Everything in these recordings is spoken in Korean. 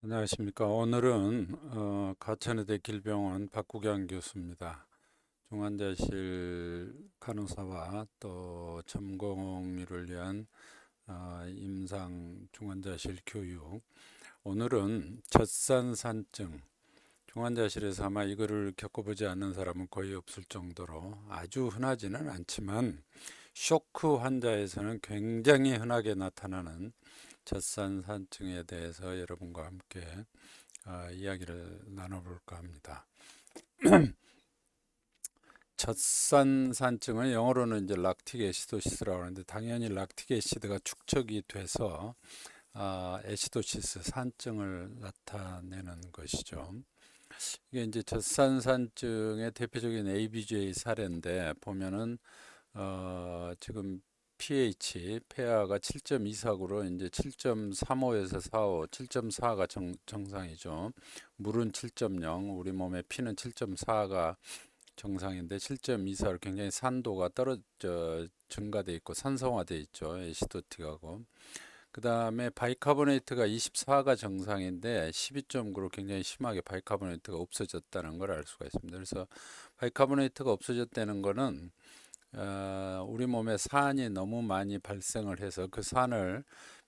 안녕하십니까. 오늘은 가천의대 길병원 박국양 교수입니다. 중환자실 간호사와 또 전공의를 위한 임상 중환자실 교육. 오늘은 젖산산증. 중환자실에서 아마 이거를 겪어보지 않는 사람은 거의 없을 정도로 아주 흔하지는 않지만 쇼크 환자에서는 굉장히 흔하게 나타나는 젖산산증에 대해서 여러분과 함께 이야기를 나눠볼까 합니다. 젖산산증은 영어로는 이제 락틱 애시도시스라고 하는데 당연히 락틱 애시드가 축적이 돼서 애시도시스 산증을 나타내는 것이죠. 이게 이제 젖산산증의 대표적인 ABJ 사례인데 보면은 지금 pH, 폐하가 7.24로 이제 7.35에서 45, 7.4가 정상이죠. 물은 7.0, 우리 몸의 피는 7.4가 정상인데 7.24로 굉장히 산도가 증가돼 있고 산성화돼 있죠. 애시도틱하고. 그 다음에 바이카보네이트가 24가 정상인데 12.9로 굉장히 심하게 바이카보네이트가 없어졌다는 걸 알 수가 있습니다. 그래서 바이카보네이트가 없어졌다는 거는 우리 몸에 산이 너무 많이 발생을 해서 그 산을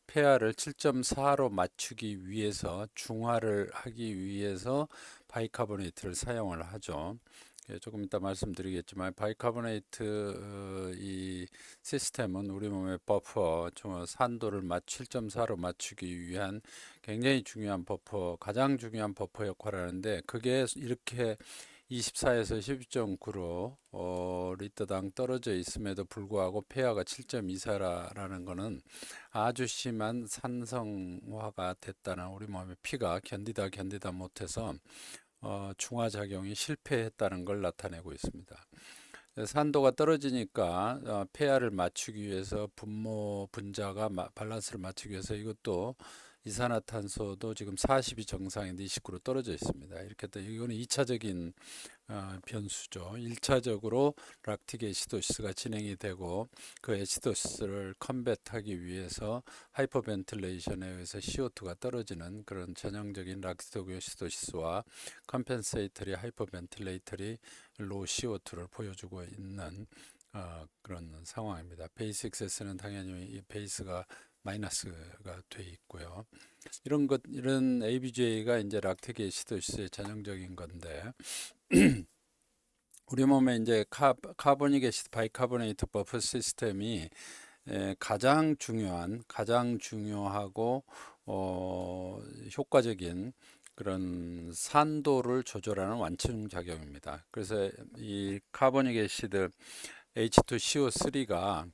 폐하를 7.4로 맞추기 위해서 중화를 하기 위해서 바이카보네이트를 사용을 하죠. 조금 이따 말씀드리겠지만 바이카보네이트 이 시스템은 우리 몸의 버퍼 산도를 7.4로 맞추기 위한 굉장히 중요한 버퍼, 가장 중요한 버퍼 역할을 하는데 그게 이렇게 24에서 12.9로 리터당 떨어져 있음에도 불구하고 폐하가 7.24라는 것은 아주 심한 산성화가 됐다는 우리 몸의 피가 견디다 못해서 중화작용이 실패했다는 걸 나타내고 있습니다. 산도가 떨어지니까 폐하를 맞추기 위해서 분모 분자가 밸런스를 맞추기 위해서 이것도 이산화탄소도 지금 40이 정상인데 29로 떨어져 있습니다. 이렇게 또 이거는 2차적인 변수죠. 1차적으로 락틱 애시도시스가 진행이 되고 그 애시도시스를 컴뱃하기 위해서 하이퍼벤틸레이션에 의해서 CO2가 떨어지는 그런 전형적인 락틱 애시도시스와 컴펜세이터리 하이퍼벤틸레이터리 로 CO2를 보여주고 있는 그런 상황입니다. 베이스 액세스는 당연히 이 베이스가 마이너스가 돼 있고요. 이런 ABJ가 이제 락틱 애시도시스의 전형적인 건데 우리 몸에 이제 카보닉 애시드 바이카보네이트 버프 시스템이 가장 중요하고 효과적인 그런 산도를 조절하는 완충 작용입니다. 그래서 이 카보닉 애시드 H2CO3가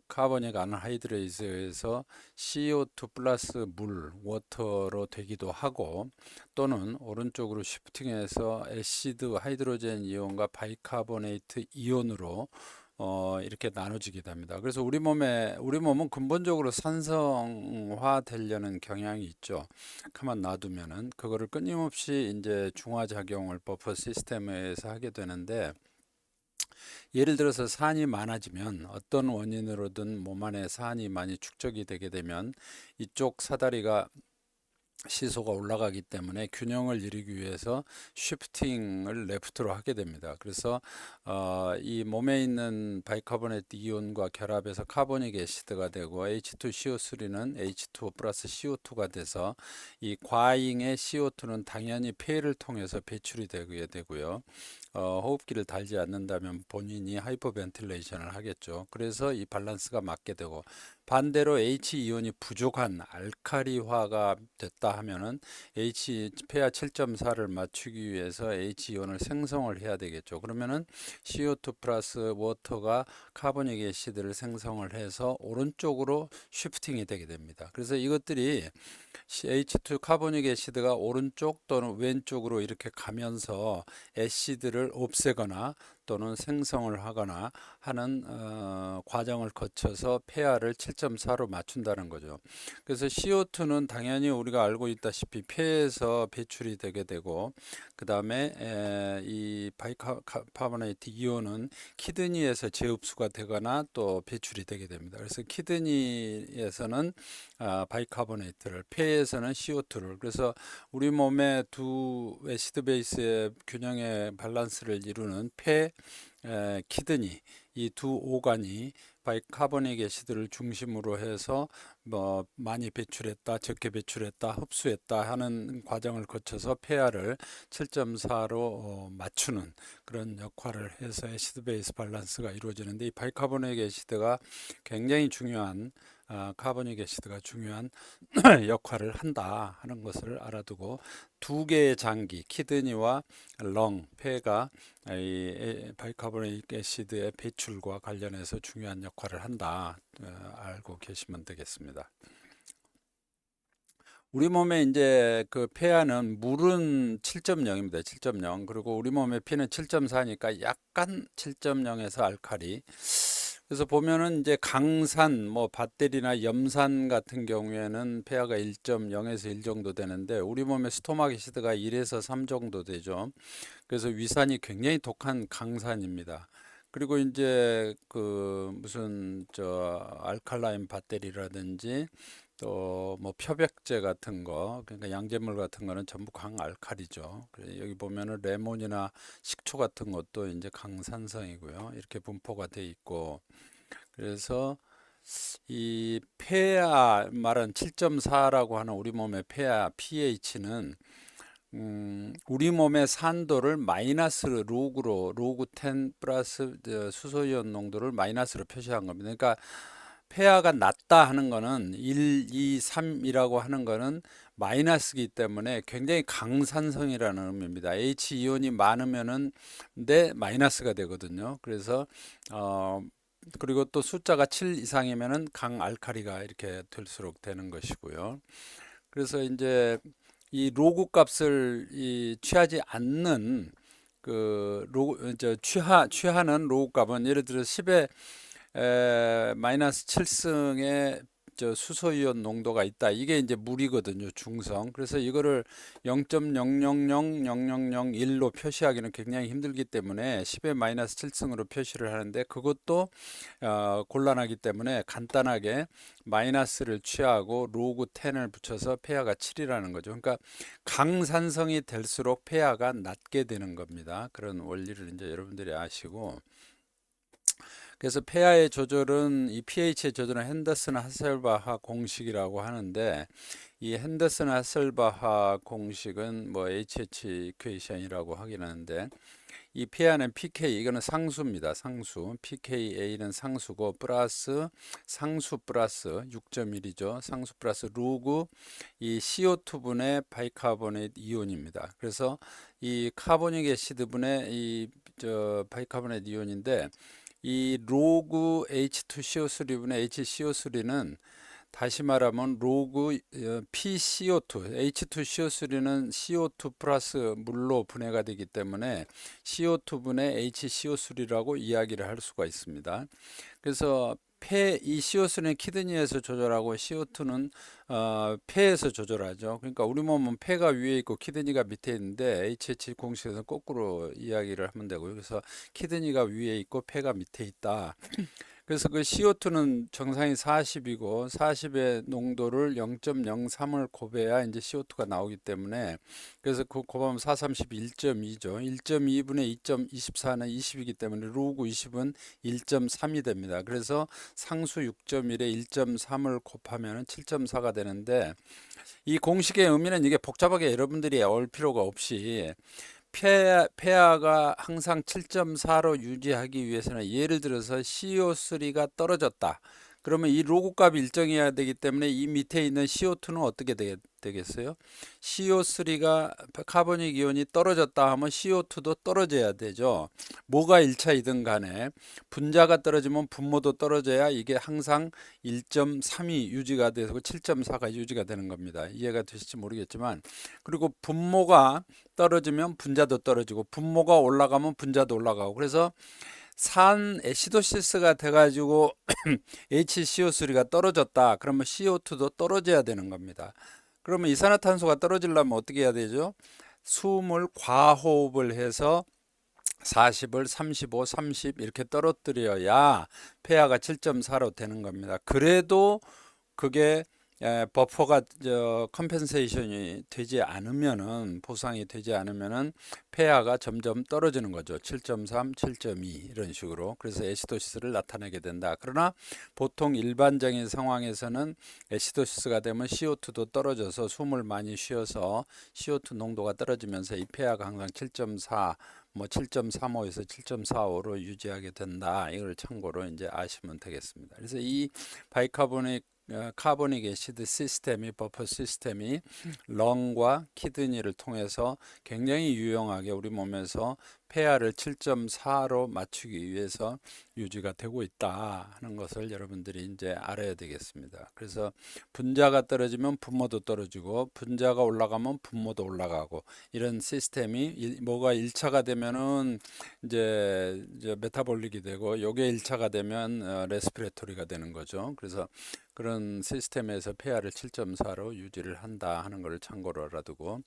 카보닉 안하이드레이즈에서 CO2 플러스 물, 워터로 되기도 하고 또는 오른쪽으로 시프팅해서 애시드 하이드로젠 이온과 바이카보네이트 이온으로 이렇게 나눠지게 됩니다. 그래서 우리 몸은 근본적으로 산성화 되려는 경향이 있죠. 가만 놔두면은 그거를 끊임없이 이제 중화작용을 버퍼 시스템에 의해서 하게 되는데 예를 들어서 산이 많아지면 어떤 원인으로든 몸 안에 산이 많이 축적이 되게 되면 이쪽 사다리가 시소가 올라가기 때문에 균형을 이루기 위해서 쉬프팅을 레프트로 하게 됩니다. 그래서 이 몸에 있는 바이카보네이트 이온과 결합해서 카보닉 애시드가 되고 H2CO3는 H2O 플러스 CO2가 돼서 이 과잉의 CO2는 당연히 폐를 통해서 배출이 되게 되고요. 호흡기를 달지 않는다면 본인이 하이퍼벤틸레이션을 하겠죠. 그래서 이 밸런스가 맞게 되고 반대로 H이온이 부족한 알카리화가 됐다 하면은 폐하 7.4를 맞추기 위해서 H이온을 생성을 해야 되겠죠. 그러면은 CO2 플러스 워터가 카보닉 애시드를 생성을 해서 오른쪽으로 쉬프팅이 되게 됩니다. 그래서 이것들이 H2 카보닉 애시드가 오른쪽 또는 왼쪽으로 이렇게 가면서 애시드를 없애거나 또는 생성을 하거나 하는 과정을 거쳐서 폐하를 7.4로 맞춘다는 거죠. 그래서 CO2는 당연히 우리가 알고 있다시피 폐에서 배출이 되게 되고, 그 다음에 이 바이카보네이트 이온은 키드니에서 재흡수가 되거나 또 배출이 되게 됩니다. 그래서 키드니에서는 바이카보네이트를, 폐에서는 CO2를, 그래서 우리 몸의 두 애시드 베이스의 균형의 밸런스를 이루는 폐, 키드니, 이 두 오간이 바이카보닉 애시드를 중심으로 해서 뭐 많이 배출했다, 적게 배출했다, 흡수했다 하는 과정을 거쳐서 폐하를 7.4로 맞추는 그런 역할을 해서 애시드 베이스 밸런스가 이루어지는데, 이 바이카보닉 애시드가 굉장히 중요한 카보닉 애시드가 중요한 역할을 한다 하는 것을 알아두고, 두 개의 장기 키드니와 렁, 폐가 이 바이카보닉 애시드의 배출과 관련해서 중요한 역할을 한다, 알고 계시면 되겠습니다. 우리 몸에 이제 그 폐하는 물은 7.0입니다. 7.0. 그리고 우리 몸의 피는 7.4니까 약간 7.0에서 알칼리. 그래서 보면은 이제 강산, 뭐 밭대리나 염산 같은 경우에는 폐하가 1.0에서 1 정도 되는데, 우리 몸의 스토막 애시드가 1에서 3 정도 되죠. 그래서 위산이 굉장히 독한 강산입니다. 그리고 이제 그 무슨 저 알칼라인 밭대리라든지 또 뭐 표백제 같은 거, 그러니까 양잿물 같은 거는 전부 강알칼리죠. 여기 보면은 레몬이나 식초 같은 것도 이제 강산성이고요. 이렇게 분포가 돼 있고, 그래서 이 폐하 말은 7.4라고 하는 우리 몸의 폐하 pH는 우리 몸의 산도를 마이너스로 로그 10 플러스 수소이온 농도를 마이너스로 표시한 겁니다. 그러니까 폐하가 낮다 하는 거는 1, 2, 3이라고 하는 거는 마이너스이기 때문에 굉장히 강산성이라는 의미입니다. H 이온이 많으면은 마이너스가 되거든요. 그래서 그리고 또 숫자가 7 이상이면은 강알칼리가 이렇게 될수록 되는 것이고요. 그래서 이제 이 로그 값을 취하지 않는 그 취하는 로그 값은, 예를 들어 10의 마이너스 7승의 수소이온 농도가 있다. 이게 이제 물이거든요, 중성. 그래서 이거를 0.000001로 표시하기는 굉장히 힘들기 때문에 10의 마이너스 7승으로 표시를 하는데, 그것도 곤란하기 때문에 간단하게 마이너스를 취하고 로그 10을 붙여서 폐하가 7이라는 거죠. 그러니까 강산성이 될수록 폐하가 낮게 되는 겁니다. 그런 원리를 이제 여러분들이 아시고, 그래서 폐하의 조절은, 이 pH의 조절은 핸더슨 하셀바하 공식이라고 하는데, 이 핸더슨 하셀바하 공식은 뭐 HH 이퀘이션이라고 하긴 하는데, 이 폐하는 pK, 이거는 상수입니다. 상수. pKa는 상수고, 플러스 상수 플러스 6.1이죠. 상수 플러스 로그 이 CO2분의 바이카보네이트 이온입니다. 그래서 이 카보닉 애시드분의 이 바이카보네이트 이온인데, 이 로그 H2CO3분의 HCO3는 다시 말하면 로그 PCO2, H2CO3는 CO2 플러스 물로 분해가 되기 때문에 CO2분의 HCO3라고 이야기를 할 수가 있습니다. 그래서 이 CO3는 키드니에서 조절하고 CO2는 폐에서 조절하죠. 그러니까 우리 몸은 폐가 위에 있고 키드니가 밑에 있는데, HH 공식에서 거꾸로 이야기를 하면 되고요. 그래서 키드니가 위에 있고 폐가 밑에 있다. 그래서 그 CO2는 정상이 40이고 40의 농도를 0.03을 곱해야 이제 CO2가 나오기 때문에, 그래서 그 곱하면 4, 30, 1.2죠. 1.2분의 2.24는 20이기 때문에 로그 20은 1.3이 됩니다. 그래서 상수 6.1에 1.3을 곱하면 7.4가 되는데, 이 공식의 의미는 이게 복잡하게 여러분들이 알 필요가 없이, 폐하가 항상 7.4로 유지하기 위해서는, 예를 들어서 CO3가 떨어졌다. 그러면 이 로그 값이 일정해야 되기 때문에 이 밑에 있는 CO2는 어떻게 되겠어요? CO3가 카보닉 이온이 떨어졌다 하면 CO2도 떨어져야 되죠. 뭐가 1차이든 간에 분자가 떨어지면 분모도 떨어져야 이게 항상 1.3이 유지가 되고 7.4가 유지가 되는 겁니다. 이해가 되실지 모르겠지만, 그리고 분모가 떨어지면 분자도 떨어지고 분모가 올라가면 분자도 올라가고, 그래서 산 애시도시스가 돼가지고 HCO3가 떨어졌다. 그러면 CO2도 떨어져야 되는 겁니다. 그러면 이산화탄소가 떨어지려면 어떻게 해야 되죠? 숨을 과호흡을 해서 40을 35, 30 이렇게 떨어뜨려야 폐하가 7.4로 되는 겁니다. 그래도 그게 버퍼가 컴펜세이션이 되지 않으면은, 보상이 되지 않으면은 폐하가 점점 떨어지는 거죠. 7.3, 7.2 이런 식으로. 그래서 애시도시스를 나타내게 된다. 그러나 보통 일반적인 상황에서는 애시도시스가 되면 CO2도 떨어져서 숨을 많이 쉬어서 CO2 농도가 떨어지면서 이 폐하가 항상 7.4, 뭐 7.35에서 7.45로 유지하게 된다. 이걸 참고로 이제 아시면 되겠습니다. 그래서 이 바이카보닉 카보닉 애시드 시스템이, 버퍼 시스템이 렁과 키드니를 통해서 굉장히 유용하게 우리 몸에서 폐하를 7.4로 맞추기 위해서 유지가 되고 있다 하는 것을 여러분들이 이제 알아야 되겠습니다. 그래서 분자가 떨어지면 분모도 떨어지고 분자가 올라가면 분모도 올라가고, 이런 시스템이 뭐가 1차가 되면은 이제 메타볼릭이 되고, 요게 1차가 되면 레스피레토리가 되는 거죠. 그래서 그런 시스템에서 폐하를 7.4로 유지를 한다 하는 것을 참고로 알아두고,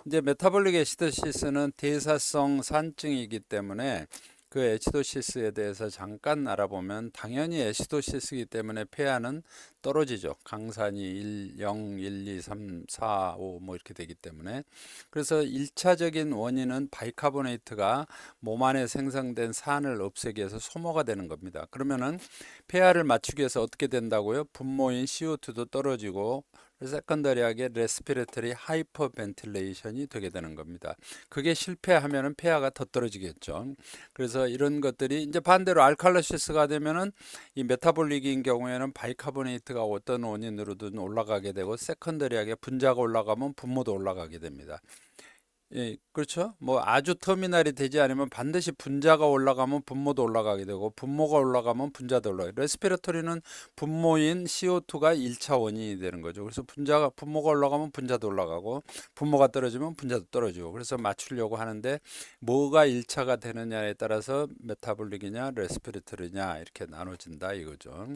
이제 메타볼릭 애시도시스는 대사성 산증이기 때문에 그 애시도시스에 대해서 잠깐 알아보면, 당연히 애시도시스이기 때문에 폐하는 떨어지죠. 강산이 1, 0, 1, 2, 3, 4, 5 뭐 이렇게 되기 때문에. 그래서 1차적인 원인은 바이카보네이트가 몸 안에 생성된 산을 없애기 위해서 소모가 되는 겁니다. 그러면은 폐하를 맞추기 위해서 어떻게 된다고요? 분모인 CO2도 떨어지고, 세컨더리하게 레스피레터리 하이퍼벤틸레이션이 되게 되는 겁니다. 그게 실패하면은 폐하가 더 떨어지겠죠. 그래서 이런 것들이 이제 반대로 알칼로시스가 되면은 이 메타볼릭인 경우에는 바이카보네이트가 어떤 원인으로든 올라가게 되고, 세컨더리하게 분자가 올라가면 분모도 올라가게 됩니다. 예, 그렇죠. 뭐 아주 터미널이 되지 않으면 반드시 분자가 올라가면 분모도 올라가게 되고, 분모가 올라가면 분자도 올라가요. 레스피레토리는 분모인 CO2가 1차 원인이 되는 거죠. 그래서 분모가 올라가면 분자도 올라가고, 분모가 떨어지면 분자도 떨어지고, 그래서 맞추려고 하는데 뭐가 1차가 되느냐에 따라서 메타볼릭이냐 레스피레토리냐 이렇게 나눠진다 이거죠.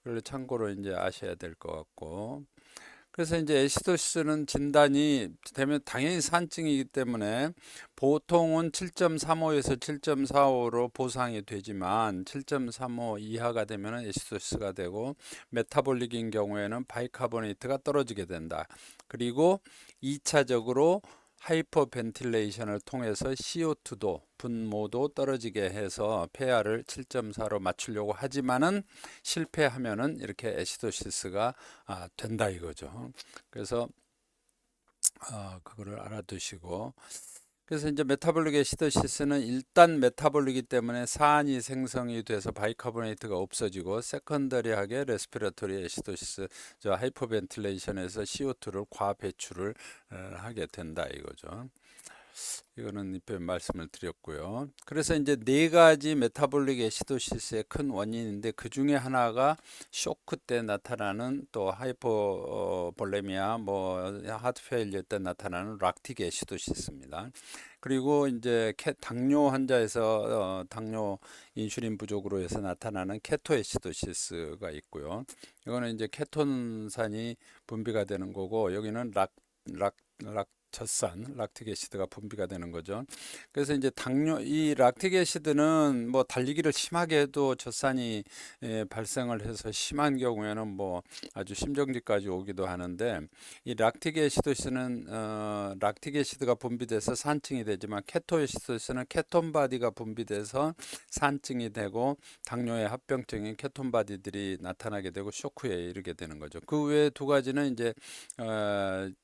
그걸 참고로 이제 아셔야 될 것 같고, 그래서 이제 애시도시스는 진단이 되면 당연히 산증이기 때문에 보통은 7.35에서 7.45로 보상이 되지만, 7.35 이하가 되면 애시도시스가 되고, 메타볼릭인 경우에는 바이카보네이트가 떨어지게 된다. 그리고 2차적으로 하이퍼벤틸레이션을 통해서 CO2도 분모도 떨어지게 해서 폐하를 7.4로 맞추려고 하지만은 실패하면은 이렇게 애시도시스가 된다 이거죠. 그래서 그거를 알아두시고, 그래서 이제 메타볼릭 애시도시스는 일단 메타볼릭이기 때문에 산이 생성이 돼서 바이카보네이트가 없어지고, 세컨더리하게 레스피레토리 애시도시스, 저 하이퍼벤틸레이션에서 CO2를 과배출을 하게 된다 이거죠. 이거는 이때 말씀을 드렸고요. 그래서 이제 네 가지 메타볼릭 애시도시스의 큰 원인인데, 그 중에 하나가 쇼크 때 나타나는, 또 하이포볼레미아, 뭐 하트 페일리어 때 나타나는 락틱 애시도시스입니다. 그리고 이제 당뇨 환자에서 당뇨 인슐린 부족으로 해서 나타나는 케토 애시도시스가 있고요. 이거는 이제 케톤산이 분비가 되는 거고, 여기는 젖산, 락틱 애시드가 분비가 되는 거죠. 그래서 이제 이 락틱 애시드는 뭐 달리기를 심하게 해도 젖산이 발생을 해서 심한 경우에는 뭐 아주 심정지까지 오기도 하는데, 이 락틱 애시드는 락틱 애시드가 분비돼서 산증이 되지만, 케토 애시드는 케톤 바디가 분비돼서 산증이 되고, 당뇨의 합병증인 케톤 바디들이 나타나게 되고 쇼크에 이르게 되는 거죠. 그 외에 두 가지는 이제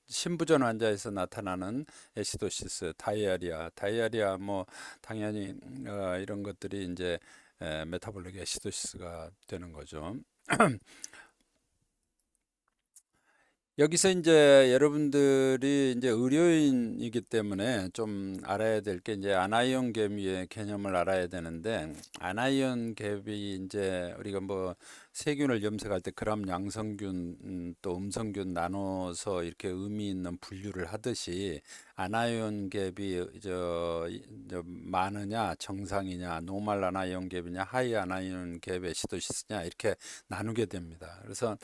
신부전 환자에서 나타나는 애시도시스, 다이아리아 뭐 당연히 이런 것들이 이제 메타볼릭 애시도시스가 되는 거죠. 여기서 이제 여러분들이 이제 의료인이기 때문에 좀 알아야 될 게 이제 아나이온 갭의 개념을 알아야 되는데, 아나이온 갭이 이제 우리가 뭐 세균을 염색할 때 그람 양성균 또 음성균 나눠서 이렇게 의미 있는 분류를 하듯이, 아나이온 갭이 저 많으냐 정상이냐, 노멀 아나이온 갭이냐 하이 아나이온 갭의 시도시스냐, 이렇게 나누게 됩니다. 그래서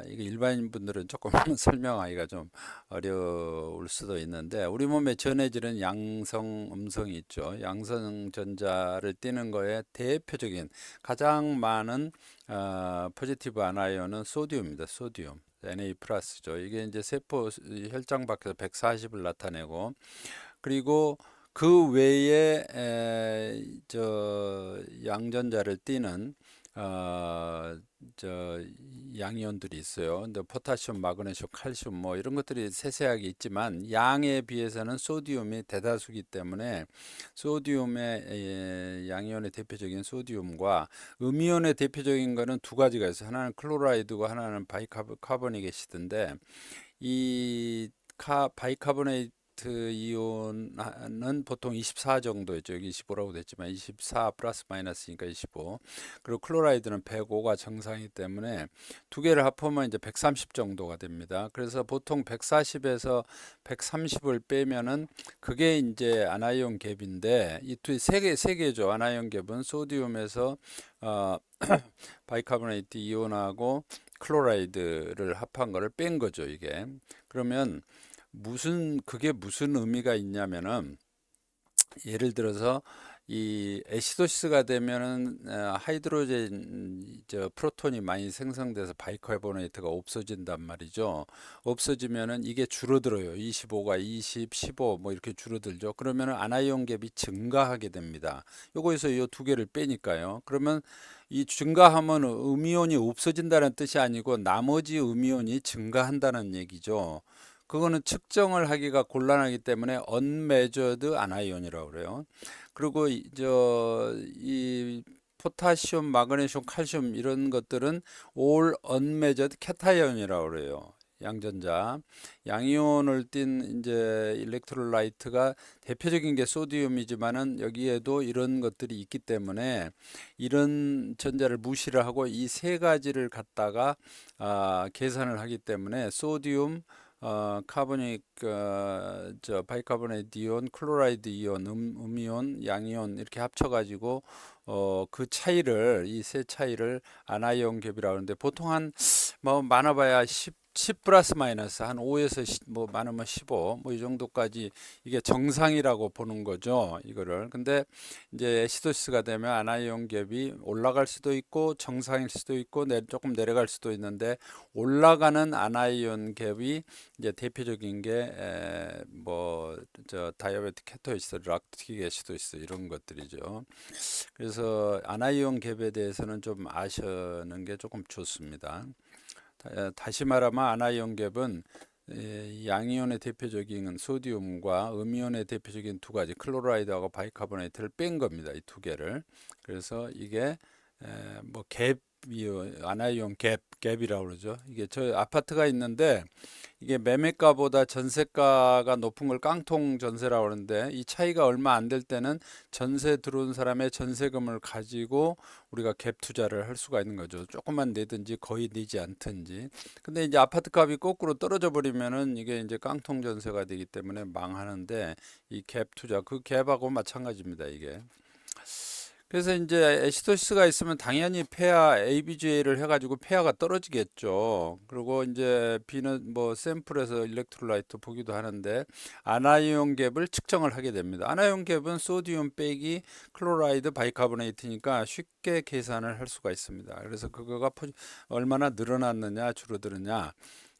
이게 일반인 분들은 조금 설명하기가 좀 어려울 수도 있는데, 우리 몸에 전해지는 양성, 음성이 있죠. 양성 전자를 띠는 거에 대표적인 가장 많은 포지티브 아나이온은 소디움입니다. 소디움. Na 플러스죠. 이게 이제 세포 혈장 밖에서 140을 나타내고, 그리고 그 외에 저 양전자를 띠는 어, 저 양이온들이 있어요. 근데 포타슘, 마그네슘, 칼슘 뭐 이런 것들이 세세하게 있지만, 양에 비해서는 소디움이 대다수기 때문에 소디움의 양이온의 대표적인 소디움과 음이온의 대표적인 거는 두 가지가 있어요. 하나는 클로라이드고 하나는 바이카보닉 애시드인데, 이 바이카보네이트 이온은 보통 24 정도였죠. 여기 25라고 됐지만 24 플러스 마이너스니까 25. 그리고 클로라이드는 105가 정상이기 때문에 두 개를 합하면 이제 130 정도가 됩니다. 그래서 보통 140에서 130을 빼면은 그게 이제 아나이온 갭인데, 이 세 개죠. 아나이온 갭은 소디움에서 바이카보네이트 이온하고 클로라이드를 합한 거를 뺀 거죠, 이게. 그러면 그게 무슨 의미가 있냐면은, 예를 들어서 이 애시도시스가 되면은 하이드로젠 프로톤이 많이 생성돼서 바이카보네이트가 없어진단 말이죠. 없어지면은 이게 줄어들어요. 25가 20, 15 뭐 이렇게 줄어들죠. 그러면은 아나이온 갭이 증가하게 됩니다. 요거에서 이 두 개를 빼니까요. 그러면 이 증가하면 음이온이 없어진다는 뜻이 아니고 나머지 음이온이 증가한다는 얘기죠. 그거는 측정을 하기가 곤란하기 때문에 언메저드 아나이온이라고 그래요. 그리고 이 포타시움, 마그네슘, 칼슘 이런 것들은 올 언메저드 캐타이온이라고 그래요. 양전자, 양이온을 띤 이제 일렉트로라이트가 대표적인 게 소디움이지만은 여기에도 이런 것들이 있기 때문에 이런 전자를 무시를 하고 이 세 가지를 갖다가 계산을 하기 때문에 소디움, 카보닉, 바이카보네이트 이온, 클로라이드 이온, 음이온, 양이온 이렇게 합쳐가지고 그 차이를, 이 세 차이를 아나이온 갭이라고 하는데, 보통 한 뭐 많아봐야 10 플러스 마이너스 한 5에서 뭐 많으면 15 뭐 이 정도까지 이게 정상이라고 보는 거죠, 이거를. 근데 이제 애시도시스가 되면 아나이온 갭이 올라갈 수도 있고 정상일 수도 있고 조금 내려갈 수도 있는데, 올라가는 아나이온 갭이 이제 대표적인 게 뭐 다이아베틱 케토에시드, 락틱 애시도시스 이런 것들이죠. 그래서 아나이온 갭에 대해서는 좀 아시는 게 조금 좋습니다. 다시 말하면 아나이온 갭은 양이온의 대표적인 소디움과 음이온의 대표적인 두 가지 클로라이드하고 바이카보네이트를 뺀 겁니다. 이 두 개를. 그래서 이게 뭐 아나이온 갭이라고 그러죠. 이게 저 아파트가 있는데, 이게 매매가보다 전세가가 높은 걸 깡통 전세라고 하는데, 이 차이가 얼마 안 될 때는 전세 들어온 사람의 전세금을 가지고 우리가 갭 투자를 할 수가 있는 거죠. 조금만 내든지 거의 내지 않든지. 근데 이제 아파트 값이 거꾸로 떨어져 버리면은 이게 이제 깡통 전세가 되기 때문에 망하는데, 이 갭 투자, 그 갭하고 마찬가지입니다, 이게. 그래서 이제 애시도시스가 있으면 당연히 폐하 ABGA를 해가지고 폐하가 떨어지겠죠. 그리고 이제 B는 뭐 샘플에서 일렉트로라이트 보기도 하는데, 아나이온 갭을 측정을 하게 됩니다. 아나이온 갭은 소디움 빼기 클로라이드 바이카보네이트니까 쉽게 계산을 할 수가 있습니다. 그래서 그거가 얼마나 늘어났느냐 줄어드느냐.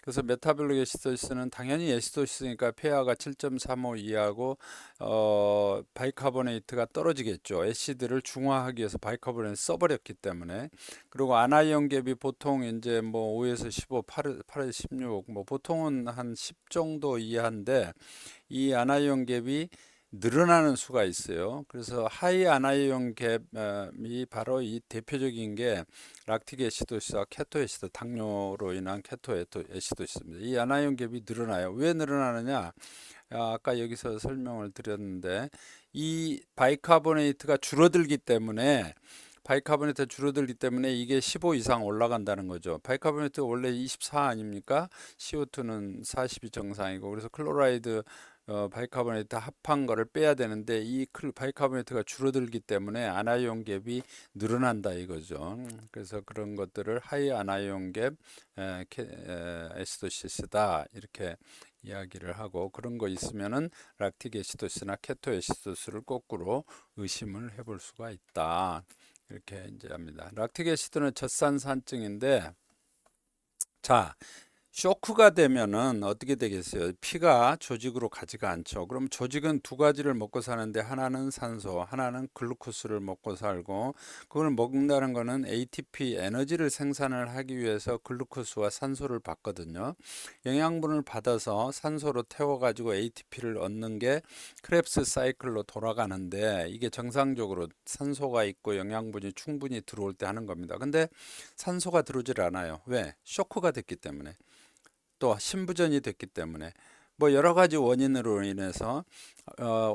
그래서 메타볼릭 애시도시스는 당연히 애시도시스니까 폐하가 7.35 이하고 바이카보네이트가 떨어지겠죠. 애시드를 중화하기 위해서 바이카보네이트 써버렸기 때문에. 그리고 아나이온 갭이 보통 이제 뭐 5에서 15, 8에서 16, 뭐 보통은 한 10 정도 이하인데, 이 아나이온 갭이 늘어나는 수가 있어요. 그래서 하이 아나이온 갭이 바로 이 대표적인 게 락틱 애시도시와 케토 애시도, 당뇨로 인한 케토 애시도시입니다. 이 아나이온 갭이 늘어나요. 왜 늘어나느냐? 아까 여기서 설명을 드렸는데 이 바이카보네이트가 줄어들기 때문에 이게 15 이상 올라간다는 거죠. 바이카보네이트가 원래 24 아닙니까? CO2는 40이 정상이고, 그래서 클로라이드 바이카보네이트 합한 거를 빼야 되는데 이 바이카보네이트가 줄어들기 때문에 아나이온 갭이 늘어난다 이거죠. 그래서 그런 것들을 하이 아나이온 갭 애시도시스다 이렇게 이야기를 하고, 그런 거 있으면은 락틱 애시도시나 케토 애시도스를 거꾸로 의심을 해볼 수가 있다. 이렇게 이제 합니다. 락틱 애시드는 젖산산증인데, 자, 쇼크가 되면은 어떻게 되겠어요? 피가 조직으로 가지가 않죠. 그럼 조직은 두 가지를 먹고 사는데, 하나는 산소, 하나는 글루코스를 먹고 살고, 그걸 먹는다는 거는 ATP 에너지를 생산을 하기 위해서 글루코스와 산소를 받거든요. 영양분을 받아서 산소로 태워가지고 ATP를 얻는 게 크랩스 사이클로 돌아가는데, 이게 정상적으로 산소가 있고 영양분이 충분히 들어올 때 하는 겁니다. 근데 산소가 들어오질 않아요. 왜? 쇼크가 됐기 때문에. 또 심부전이 됐기 때문에, 뭐 여러 가지 원인으로 인해서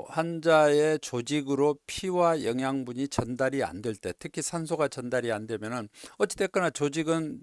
환자의 조직으로 피와 영양분이 전달이 안 될 때, 특히 산소가 전달이 안 되면은 어찌됐거나 조직은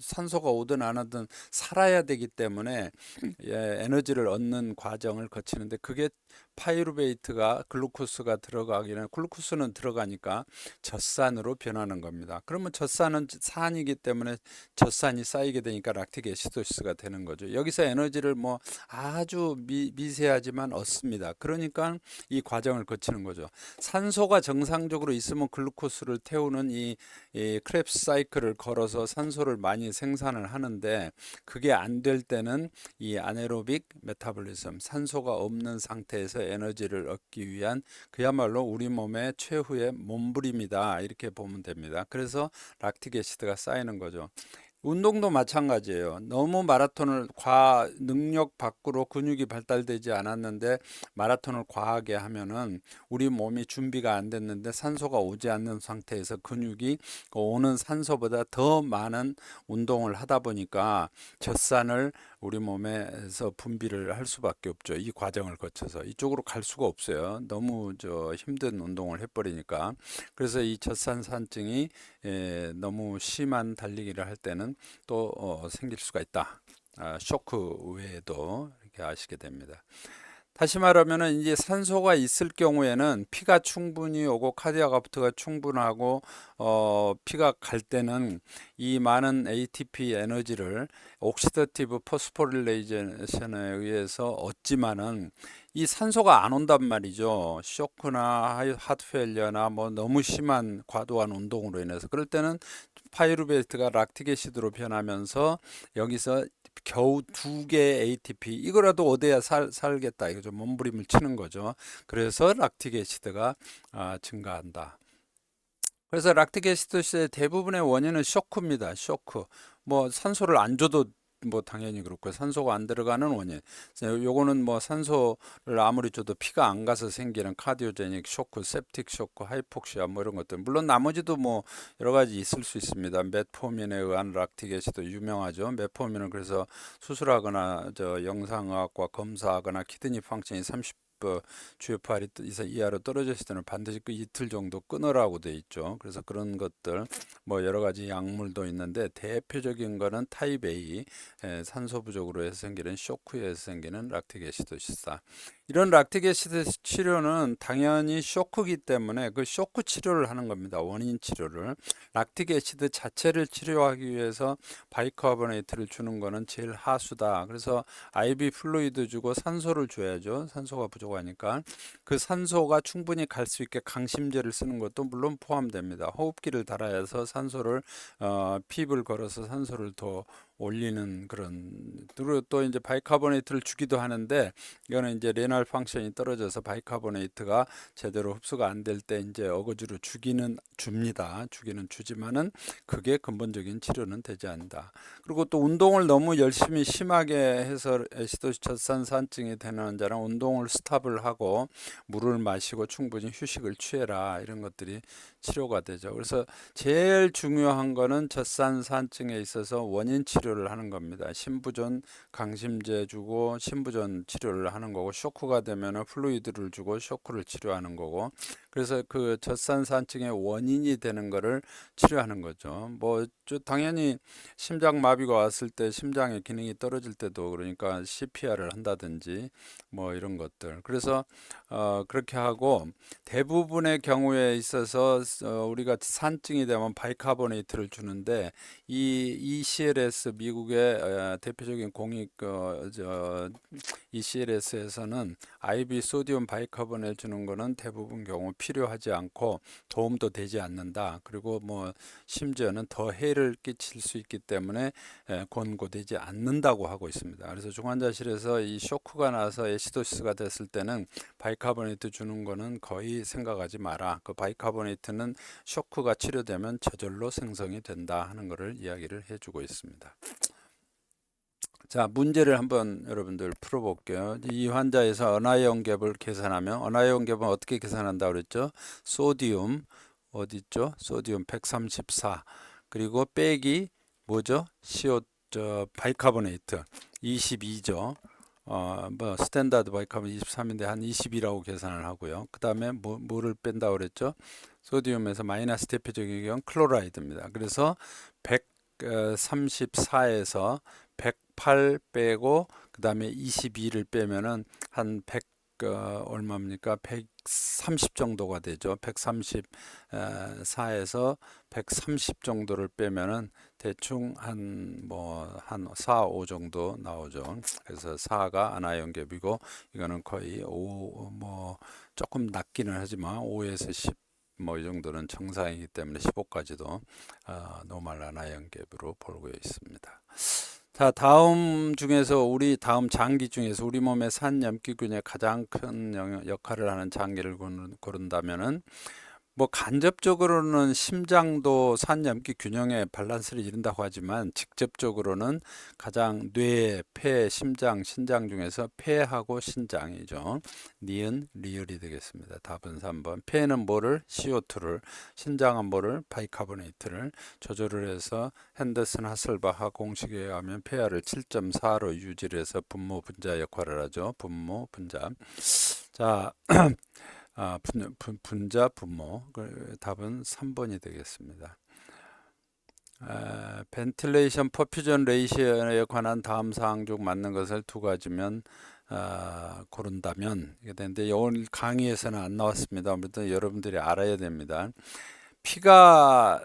산소가 오든 안 오든 살아야 되기 때문에 에너지를 얻는 과정을 거치는데, 그게 파이루베이트가 글루코스가 들어가기는, 글루코스는 들어가니까 젖산으로 변하는 겁니다. 그러면 젖산은 산이기 때문에 젖산이 쌓이게 되니까 락틱 애시도시스가 되는 거죠. 여기서 에너지를 뭐 아주 미세하지만 얻습니다. 그러니까 이 과정을 거치는 거죠. 산소가 정상적으로 있으면 글루코스를 태우는 이 크랩스 사이클을 걸어서 산소를 많이 생산을 하는데, 그게 안 될 때는 이 아네로빅 메타볼리즘, 산소가 없는 상태에서 에너지를 얻기 위한 그야말로 우리 몸의 최후의 몸부림이다 이렇게 보면 됩니다. 그래서 락틱 애시드가 쌓이는 거죠. 운동도 마찬가지예요. 너무 마라톤을 능력 밖으로 근육이 발달되지 않았는데 마라톤을 과하게 하면은 우리 몸이 준비가 안 됐는데 산소가 오지 않는 상태에서 근육이 오는 산소보다 더 많은 운동을 하다 보니까 젖산을 우리 몸에서 분비를 할 수밖에 없죠. 이 과정을 거쳐서 이쪽으로 갈 수가 없어요. 너무 힘든 운동을 해버리니까. 그래서 이 젖산산증이 너무 심한 달리기를 할 때는 또 생길 수가 있다. 쇼크 외에도 이렇게 아시게 됩니다. 다시 말하면 이제 산소가 있을 경우에는 피가 충분히 오고 카디악 아웃풋가 충분하고 피가 갈 때는 이 많은 ATP 에너지를 옥시다티브 포스포릴레이션에 의해서 얻지만은 이 산소가 안 온단 말이죠. 쇼크나 하트페일리어나 뭐 너무 심한 과도한 운동으로 인해서. 그럴 때는 파이루베이트가 락틱 애시드로 변하면서 여기서 겨우 2개의 ATP 이거라도 얻어야 살겠다 이거죠. 몸부림을 치는 거죠. 그래서 락틱 애시드가 증가한다. 그래서 락틱 애시드의 대부분의 원인은 쇼크입니다. 쇼크. 뭐 산소를 안 줘도 뭐 당연히 그렇고, 산소가 안 들어가는 원인. 요거는 뭐 산소를 아무리 줘도 피가 안 가서 생기는 카디오제닉 쇼크, septic 쇼크, 하이폭시아 뭐 이런 것들. 물론 나머지도 뭐 여러 가지 있을 수 있습니다. 메포민에 의한 락틱 애시드 유명하죠. 메포민은 그래서 수술하거나 영상의학과 검사하거나 키드니 펑션이 30 GFR이 이하로 떨어졌을 때는 반드시 그 이틀 정도 끊으라고 돼 있죠. 그래서 그런 것들 뭐 여러 가지 약물도 있는데, 대표적인 거는 타입 A 산소 부족으로 해서 생기는 쇼크에서 생기는 락틱 애시도시다. 이런 락틱 애시드 치료는 당연히 쇼크이기 때문에 그 쇼크 치료를 하는 겁니다. 원인 치료를. 락틱 애시드 자체를 치료하기 위해서 바이카보네이트를 주는 거는 제일 하수다. 그래서 IV 플루이드 주고 산소를 줘야죠. 산소가 부족하니까. 그 산소가 충분히 갈 수 있게 강심제를 쓰는 것도 물론 포함됩니다. 호흡기를 달아야 해서 산소를 핍을 걸어서 산소를 더 올리는 그런. 그리고 또 이제 바이카보네이트를 주기도 하는데, 이거는 이제 레날 펑션이 떨어져서 바이카보네이트가 제대로 흡수가 안 될 때 이제 어거지로 줍니다. 주기는 주지만은 그게 근본적인 치료는 되지 않는다. 그리고 또 운동을 너무 열심히 심하게 해서 애시도시 젖산산증이 되는 환자는 운동을 스탑 스탑을 하고 물을 마시고 충분히 휴식을 취해라, 이런 것들이 치료가 되죠. 그래서 제일 중요한 거는 젖산산증에 있어서 원인 치료를 하는 겁니다. 신부전 강심제 주고 신부전 치료를 하는 거고, 쇼크가 되면 플루이드를 주고 쇼크를 치료하는 거고, 그래서 그 젖산산증의 원인이 되는 거를 치료하는 거죠. 뭐 당연히 심장 마비가 왔을 때 심장의 기능이 떨어질 때도 그러니까 CPR을 한다든지 뭐 이런 것들. 그래서 그렇게 하고, 대부분의 경우에 있어서 우리가 산증이 되면 바이카보네이트를 주는데, 이 ECLS 미국의 대표적인 공익 ECLS에서는 IV 소디움 바이카보네이트 주는 거는 대부분 경우 필요하지 않고 도움도 되지 않는다. 그리고 뭐 심지어는 더 해를 끼칠 수 있기 때문에 권고되지 않는다고 하고 있습니다. 그래서 중환자실에서 이 쇼크가 나서 애시도시스가 됐을 때는 바이카보네이트 주는 거는 거의 생각하지 마라. 그 바이카보네이트는 쇼크가 치료되면 저절로 생성이 된다 하는 것을 이야기를 해주고 있습니다. 자, 문제를 한번 여러분들 풀어볼게요. 이 환자에서 은하이온 갭을 계산하면, 은하이온 갭은 어떻게 계산한다고 그랬죠? 소디움 어디 있죠? 소디움 134, 그리고 빼기 뭐죠? 바이카보네이트 22죠. 뭐 스탠다드 바이카본 23인데 한 20이라고 계산을 하고요. 그 다음에 뭐를 뺀다고 그랬죠? 소디움에서 마이너스 대표적인 경우는 클로라이드입니다. 그래서 134에서 108 빼고 그 다음에 22를 빼면은 한 100 얼마입니까? 130 정도가 되죠. 134에서 130 정도를 빼면은 대충 한 4, 5 정도 나오죠. 그래서 4가 아나이온 갭이고, 이거는 거의 5, 뭐 조금 낮기는 하지만 5에서 10 뭐 이 정도는 정상이기 때문에 15까지도 노멀 아나이온 갭으로 보고 있습니다. 자, 다음 중에서 다음 장기 중에서 우리 몸의 산염기균의 가장 큰 역할을 하는 장기를 고른다면은, 뭐 간접적으로는 심장도 산염기 균형의 밸런스를 이룬다고 하지만, 직접적으로는 가장 뇌, 폐, 심장, 신장 중에서 폐하고 신장이죠. 니은 리을이 되겠습니다. 답은 3번. 폐는 뭐를? CO2를, 신장은 뭐를? 바이카보네이트를 조절을 해서 핸더슨 하슬바하 공식에 의하면 폐하를 7.4로 유지를 해서 분모 분자 역할을 하죠. 분모 분자. 자, 분자 분모. 답은 3번이 되겠습니다. 벤틸레이션 퍼퓨전 레이시오에 관한 다음 사항 중 맞는 것을 두 가지면 고른다면, 이게 되는데 오늘 강의에서는 안 나왔습니다. 아무튼 여러분들이 알아야 됩니다. 피가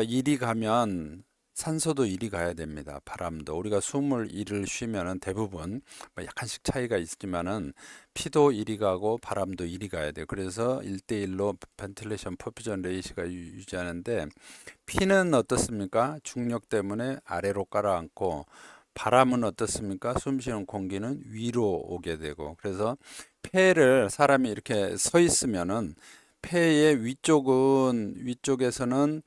이리 가면 산소도 이리 가야 됩니다. 바람도. 우리가 숨을 이를 쉬면은 대부분 뭐 약간씩 차이가 있지만은 피도 이리 가고 바람도 이리 가야 돼요. 그래서 1대1로 벤틸레이션 퍼퓨전 레이시가 유지하는데, 피는 어떻습니까? 중력 때문에 아래로 깔아앉고, 바람은 어떻습니까? 숨 쉬는 공기는 위로 오게 되고, 그래서 폐를 사람이 이렇게 서 있으면은 폐의 위쪽에서는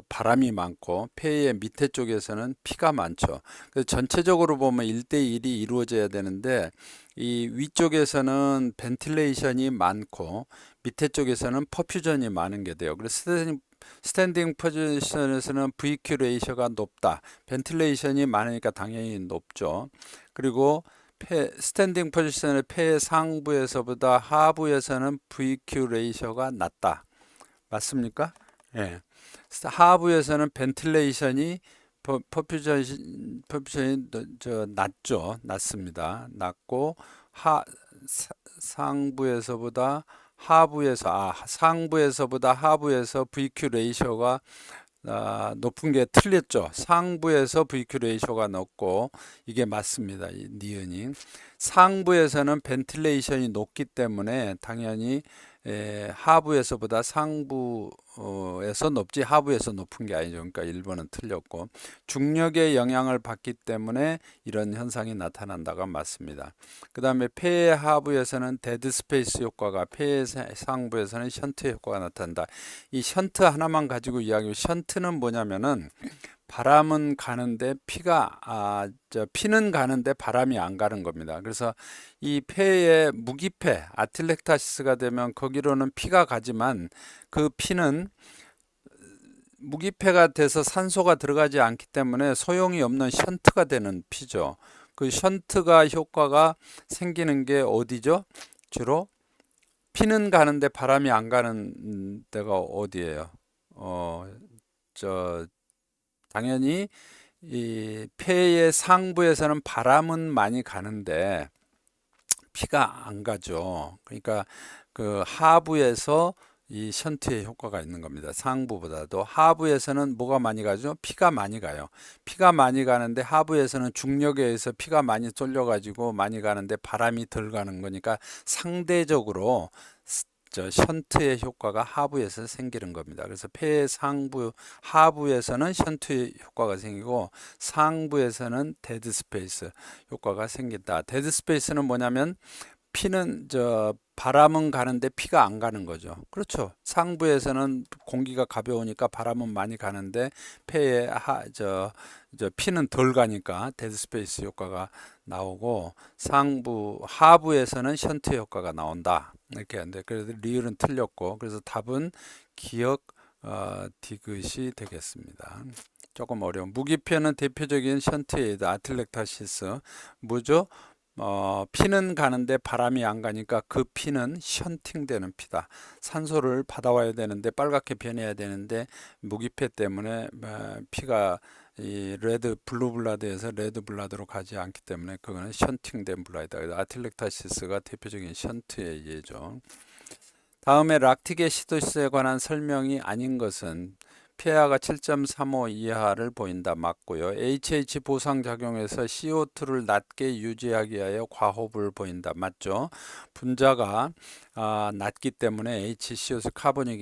바람이 많고, 폐의 밑에 쪽에서는 피가 많죠. 그래서 전체적으로 보면 1대1이 이루어져야 되는데, 이 위쪽에서는 벤틸레이션이 많고 밑에 쪽에서는 퍼퓨전이 많은 게 돼요. 그래서 스탠딩 포지션에서는 VQ 레이셔가 높다. 벤틸레이션이 많으니까 당연히 높죠. 그리고 스탠딩 포지션의 폐의 상부에서보다 하부에서는 VQ 레이셔가 낮다. 맞습니까? 예. 하부에서는 벤틸레이션이 퍼퓨전이 낮죠. 낮습니다. 낮고 상부에서보다 상부에서보다 하부에서 VQ 레이셔가 높은 게 틀렸죠. 상부에서 VQ 레이셔가 높고, 이게 맞습니다. 이 니은이. 상부에서는 벤틸레이션이 높기 때문에 당연히 하부에서보다 상부에서 높지 하부에서 높은 게 아니죠. 그러니까 1번은 틀렸고, 중력의 영향을 받기 때문에 이런 현상이 나타난다가 맞습니다. 그 다음에 폐의 하부에서는 데드 스페이스 효과가, 폐의 상부에서는 션트 효과가 나타난다. 이 션트 하나만 가지고 이야기하면, 션트는 뭐냐면은 바람은 가는데 피는 가는데 바람이 안 가는 겁니다. 그래서 이 폐의 무기폐 아틀렉타시스가 되면 거기로는 피가 가지만 그 피는 무기폐가 돼서 산소가 들어가지 않기 때문에 소용이 없는 션트가 되는 피죠. 그 션트가 효과가 생기는 게 어디죠? 주로 피는 가는데 바람이 안 가는 데가 어디예요? 저 당연히 이 폐의 상부에서는 바람은 많이 가는데 피가 안 가죠. 그러니까 그 하부에서 이 션트의 효과가 있는 겁니다. 상부보다도 하부에서는 뭐가 많이 가죠? 피가 많이 가요. 피가 많이 가는데 하부에서는 중력에 의해서 피가 많이 쏠려 가지고 많이 가는데 바람이 덜 가는 거니까 상대적으로 션트의 효과가 하부에서 생기는 겁니다. 그래서 폐의 상부 하부에서는 션트의 효과가 생기고 상부에서는 데드 스페이스 효과가 생긴다. 데드 스페이스는 뭐냐면 피는 바람은 가는데 피가 안 가는 거죠. 그렇죠. 상부에서는 공기가 가벼우니까 바람은 많이 가는데 폐에 피는 덜 가니까 데드 스페이스 효과가 나오고 하부에서는 션트 효과가 나온다. 이렇게 하는데 그래서 리을은 틀렸고 그래서 답은 기역 디귿이 되겠습니다. 조금 어려운 무기폐는 대표적인 션트에이드 아틀렉타시스 뭐죠? 피는 가는데 바람이 안 가니까 그 피는 션팅되는 피다. 산소를 받아와야 되는데 빨갛게 변해야 되는데 무기폐 때문에 피가 이 블루 블라드에서 레드 블라드로 가지 않기 때문에 그거는 션팅된 블라드다. 아틀렉타시스가 대표적인 션트의 예죠. 다음에 락틱 애시도시스에 관한 설명이 아닌 것은 pH가 7.35 이하를 보인다. 맞고요. HH 보상 작용에서 CO2를 낮게 유지하기 위하여 과호흡을 보인다. 맞죠? 분자가 낮기 때문에 HCO2 카보닉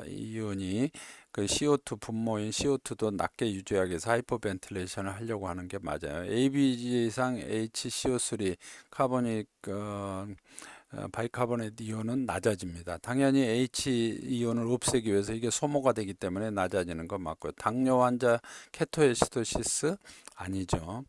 이온이 그 CO2 분모인 CO2도 낮게 유지하기 위해서 하이퍼벤틸레이션을 하려고 하는 게 맞아요. ABG상 HCO3 카보닉 바이카보네이트 이온은 낮아집니다. 당연히 H 이온을 없애기 위해서 이게 소모가 되기 때문에 낮아지는 건 맞고요. 당뇨 환자 케토에시도시스 아니죠.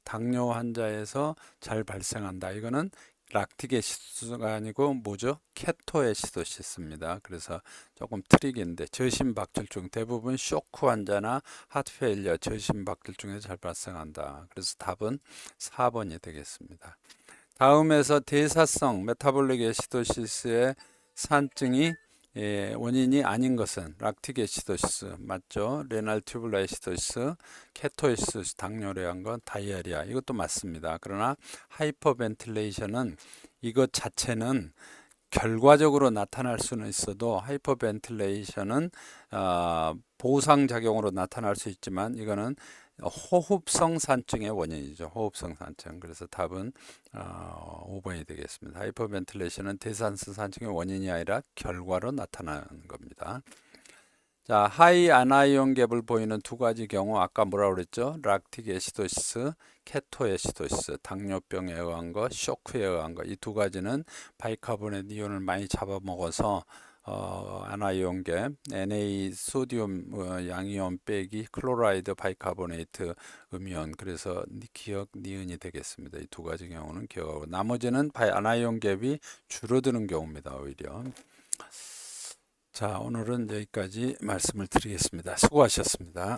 당뇨 환자에서 잘 발생한다. 이거는 락틱 애시도시스가 아니고 뭐죠? 케토에시도시스입니다. 그래서 조금 트릭인데 저심박혈증 대부분 쇼크 환자나 하트페일리어 저심박혈증에 잘 발생한다. 그래서 답은 4번이 되겠습니다. 다음에서 대사성 메타볼릭 애시도시스의 산증이 원인이 아닌 것은 락틱 애시도시스 맞죠? 레날 튜블러 애시도시스, 케토에시도시스, 당뇨래한 건 다이아리아 이것도 맞습니다. 그러나 하이퍼벤틸레이션은 이것 자체는 결과적으로 나타날 수는 있어도 하이퍼벤틸레이션은 보상작용으로 나타날 수 있지만 이거는 호흡성 산증의 원인이죠. 호흡성 산증. 그래서 답은 5번이 되겠습니다. 하이퍼벤틸레이션은 대산성 산증의 원인이 아니라 결과로 나타나는 겁니다. 자, 하이 아나이온 갭을 보이는 두 가지 경우 아까 뭐라고 그랬죠? 락틱 애시도시스, 케토 애시도시스, 당뇨병에 의한 거, 쇼크에 의한 거. 이 두 가지는 바이카보네트 이온을 많이 잡아먹어서 아나이온 갭, Na 소디움 양이온 빼기 클로라이드 바이카보네이트 음이온 그래서 기억 니은이 되겠습니다. 이 두 가지 경우는 기억하고 나머지는 아나이온 갭이 줄어드는 경우입니다. 오히려. 자, 오늘은 여기까지 말씀을 드리겠습니다. 수고하셨습니다.